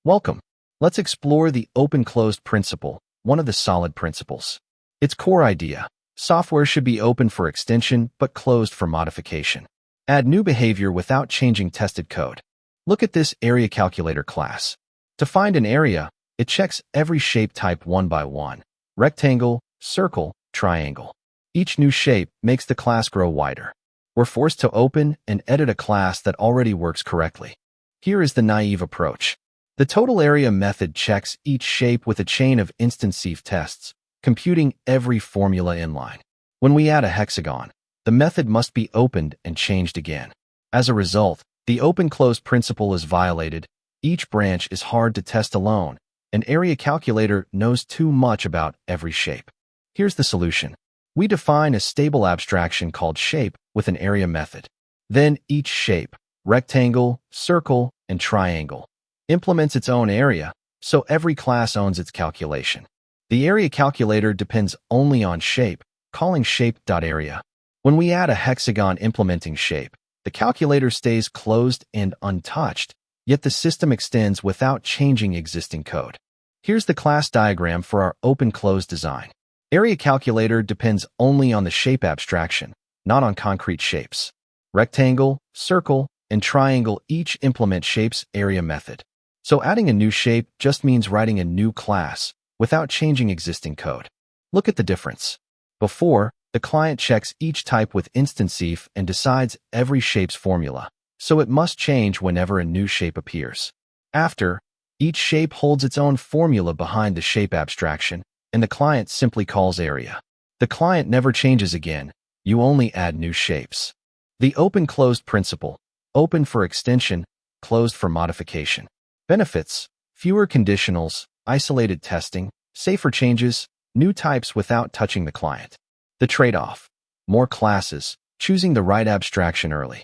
Welcome. Let's explore the open-closed principle, one of the solid principles. Its core idea: software should be open for extension but closed for modification. Add new behavior without changing tested code. Look at this AreaCalculator class. To find an area, it checks every shape type one by one: rectangle, circle, triangle. Each new shape makes the class grow wider. We're forced to open and edit a class that already works correctly. Here is the naive approach. The total area method checks each shape with a chain of instanceof tests, computing every formula inline. When we add a hexagon, the method must be opened and changed again. As a result, the open-close principle is violated. Each branch is hard to test alone, and AreaCalculator knows too much about every shape. Here's the solution. We define a stable abstraction called shape with an area method. Then each shape, rectangle, circle, and triangle, implements its own area, so every class owns its calculation. The AreaCalculator depends only on shape, calling shape.area. When we add a hexagon implementing shape, the calculator stays closed and untouched, yet the system extends without changing existing code. Here's the class diagram for our open-close design. AreaCalculator depends only on the shape abstraction, not on concrete shapes. Rectangle, circle, and triangle each implement shape's area method. So adding a new shape just means writing a new class without changing existing code. Look at the difference. Before, the client checks each type with instanceof and decides every shape's formula, so it must change whenever a new shape appears. After, each shape holds its own formula behind the shape abstraction, and the client simply calls area. The client never changes again, you only add new shapes. The open-closed principle: open for extension, closed for modification. Benefits: fewer conditionals, isolated testing, safer changes, new types without touching the client. The trade-off: more classes, choosing the right abstraction early.